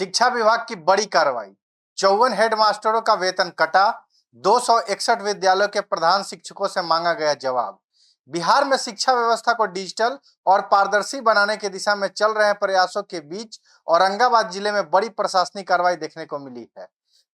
शिक्षा विभाग की बड़ी कार्रवाई। 54 हेडमास्टरों का वेतन कटा। 261 विद्यालयों के प्रधान शिक्षकों से मांगा गया जवाब। बिहार में शिक्षा व्यवस्था को डिजिटल और पारदर्शी बनाने की दिशा में चल रहे प्रयासों के बीच औरंगाबाद जिले में बड़ी प्रशासनिक कार्रवाई देखने को मिली है।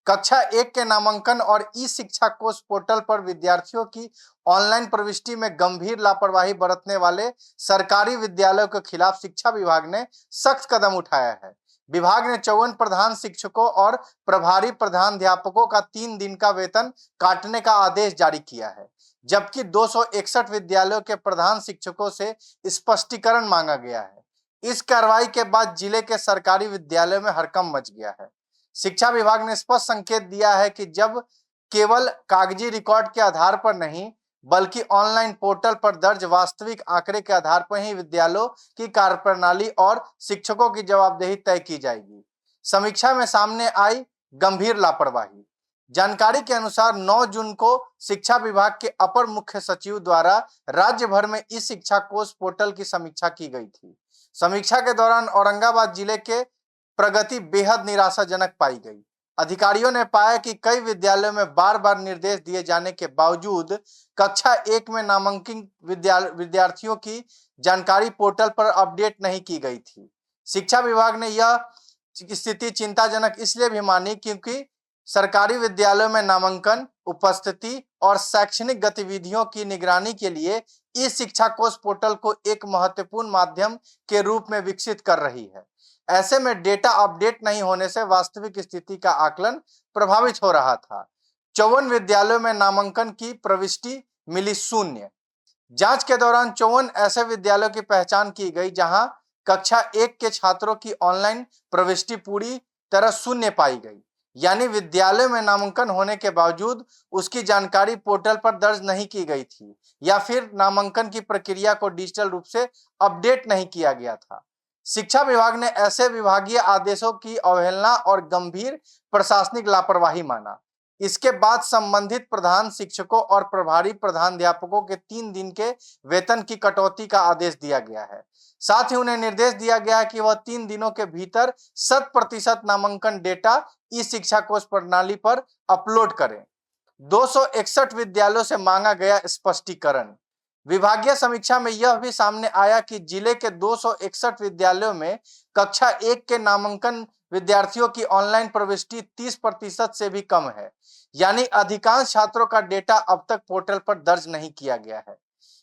कक्षा 1 के नामांकन और ई शिक्षा कोष पोर्टल पर विद्यार्थियों की ऑनलाइन प्रविष्टि में गंभीर लापरवाही बरतने वाले सरकारी विद्यालयों के खिलाफ शिक्षा विभाग ने सख्त कदम उठाया है। विभाग ने 54 प्रधान शिक्षकों और प्रभारी प्रधानाध्यापकों का 3 दिन का वेतन काटने का आदेश जारी किया है, जबकि 261 विद्यालयों के प्रधान शिक्षकों से स्पष्टीकरण मांगा गया है। इस कार्रवाई के बाद जिले के सरकारी विद्यालयों में हड़कंप मच गया है। शिक्षा विभाग ने स्पष्ट संकेत दिया है कि जब केवल कागजी रिकॉर्ड के आधार पर नहीं, बल्कि ऑनलाइन पोर्टल पर दर्ज वास्तविक आंकड़े के आधार पर ही विद्यालयों की कार्यप्रणाली और शिक्षकों की जवाबदेही तय की जाएगी। समीक्षा में सामने आई गंभीर लापरवाही। जानकारी के अनुसार 9 जून को शिक्षा विभाग के अपर मुख्य सचिव द्वारा राज्य भर में ई शिक्षा कोष पोर्टल की समीक्षा की गई थी। समीक्षा के दौरान औरंगाबाद जिले के प्रगति बेहद निराशाजनक पाई गई। अधिकारियों ने पाया कि कई विद्यालयों में बार बार निर्देश दिए जाने के बावजूद कक्षा 1 में नामांकित विद्यार्थियों की जानकारी पोर्टल पर अपडेट नहीं की गई थी। शिक्षा विभाग ने यह स्थिति चिंताजनक इसलिए भी मानी क्योंकि सरकारी विद्यालयों में नामांकन, उपस्थिति और शैक्षणिक गतिविधियों की निगरानी के लिए ई शिक्षा कोष पोर्टल को एक महत्वपूर्ण माध्यम के रूप में विकसित कर रही है। ऐसे में डेटा अपडेट नहीं होने से वास्तविक स्थिति का आकलन प्रभावित हो रहा था। 54 विद्यालयों में नामांकन की प्रविष्टि मिली शून्य। जांच के दौरान 54 ऐसे विद्यालयों की पहचान की गई जहां कक्षा 1 के छात्रों की ऑनलाइन प्रविष्टि पूरी तरह शून्य पाई गई, यानी विद्यालय में नामांकन होने के बावजूद उसकी जानकारी पोर्टल पर दर्ज नहीं की गई थी या फिर नामांकन की प्रक्रिया को डिजिटल रूप से अपडेट नहीं किया गया था। शिक्षा विभाग ने ऐसे विभागीय आदेशों की अवहेलना और गंभीर प्रशासनिक लापरवाही माना। इसके बाद संबंधित प्रधान शिक्षकों और प्रभारी प्रधानाध्यापकों के 3 दिन के वेतन की कटौती का आदेश दिया गया है। साथ ही उन्हें निर्देश दिया गया है कि वह 3 दिनों के भीतर 100% नामांकन डेटा ई शिक्षा कोष प्रणाली पर अपलोड करें। 261 विद्यालयों से मांगा गया स्पष्टीकरण। विभागीय समीक्षा में यह भी सामने आया कि जिले के 261 विद्यालयों में कक्षा 1 के नामांकन विद्यार्थियों की ऑनलाइन प्रविष्टि 30% से भी कम है, यानी अधिकांश छात्रों का डेटा अब तक पोर्टल पर दर्ज नहीं किया गया है।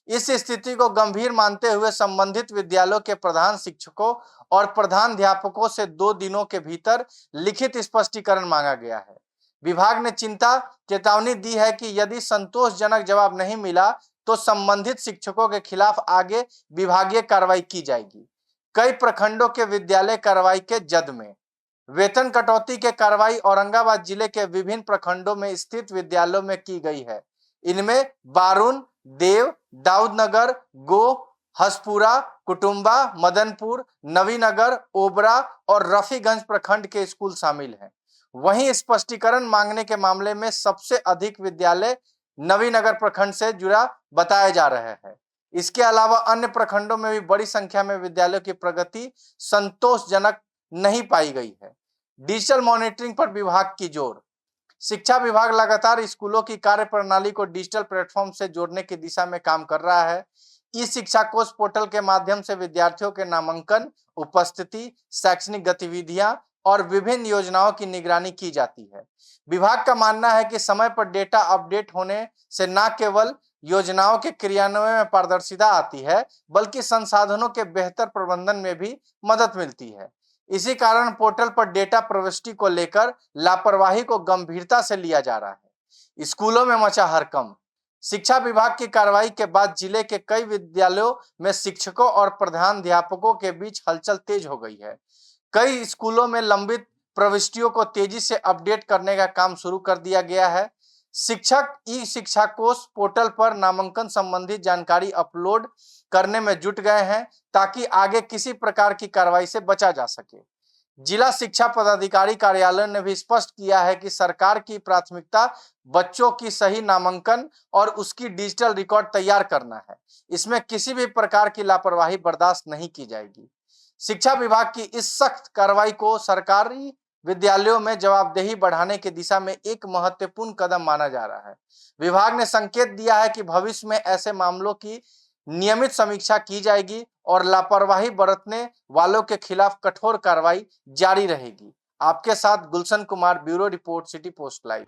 इस स्थिति को गंभीर मानते हुए संबंधित विद्यालयों के प्रधान शिक्षकों और प्रधानाध्यापकों से 2 दिनों के भीतर लिखित स्पष्टीकरण मांगा गया है। विभाग ने चेतावनी दी है कि यदि संतोषजनक जवाब नहीं मिला तो संबंधित शिक्षकों के खिलाफ आगे विभागीय कार्रवाई की जाएगी। कई प्रखंडों के विद्यालय कार्रवाई के जद में। वेतन कटौती के कार्रवाई औरंगाबाद जिले के विभिन्न प्रखंडों में स्थित विद्यालयों में की गई है। इनमें बारून, देव, दाऊदनगर, गो, हसपुरा, कुटुंबा, मदनपुर, नवीनगर, ओबरा और रफीगंज प्रखंड के स्कूल शामिल हैं। वहीं स्पष्टीकरण मांगने के मामले में सबसे अधिक विद्यालय नवीनगर प्रखंड से जुड़ा बताया जा रहा है। इसके अलावा अन्य प्रखंडों में भी बड़ी संख्या में विद्यालयों की प्रगति संतोषजनक नहीं पाई गई है। डिजिटल मॉनिटरिंग पर विभाग की जोर। शिक्षा विभाग लगातार स्कूलों की कार्यप्रणाली को डिजिटल प्लेटफॉर्म से जोड़ने की दिशा में काम कर रहा है। ई शिक्षा कोष पोर्टल के माध्यम से विद्यार्थियों के नामांकन, उपस्थिति, शैक्षणिक गतिविधियां और विभिन्न योजनाओं की निगरानी की जाती है। विभाग का मानना है कि समय पर डेटा अपडेट होने से न केवल योजनाओं के क्रियान्वयन में पारदर्शिता आती है, बल्कि संसाधनों के बेहतर प्रबंधन में भी मदद मिलती है। इसी कारण पोर्टल पर डेटा प्रविष्टि को लेकर लापरवाही को गंभीरता से लिया जा रहा है। स्कूलों में मचा हड़कंप। शिक्षा विभाग की कार्रवाई के बाद जिले के कई विद्यालयों में शिक्षकों और प्रधानाध्यापकों के बीच हलचल तेज हो गई है। कई स्कूलों में लंबित प्रविष्टियों को तेजी से अपडेट करने का काम शुरू कर दिया गया है। शिक्षक ई शिक्षा कोष पोर्टल पर नामांकन संबंधी जानकारी अपलोड करने में जुट गए हैं ताकि आगे किसी प्रकार की कार्रवाई से बचा जा सके। जिला शिक्षा पदाधिकारी कार्यालय ने भी स्पष्ट किया है कि सरकार की प्राथमिकता बच्चों की सही नामांकन और उसकी डिजिटल रिकॉर्ड तैयार करना है। इसमें किसी भी प्रकार की लापरवाही बर्दाश्त नहीं की जाएगी। शिक्षा विभाग की इस सख्त कार्रवाई को सरकारी विद्यालयों में जवाबदेही बढ़ाने की दिशा में एक महत्वपूर्ण कदम माना जा रहा है। विभाग ने संकेत दिया है कि भविष्य में ऐसे मामलों की नियमित समीक्षा की जाएगी और लापरवाही बरतने वालों के खिलाफ कठोर कार्रवाई जारी रहेगी। आपके साथ Gulshan Kumar, bureau report, city post live.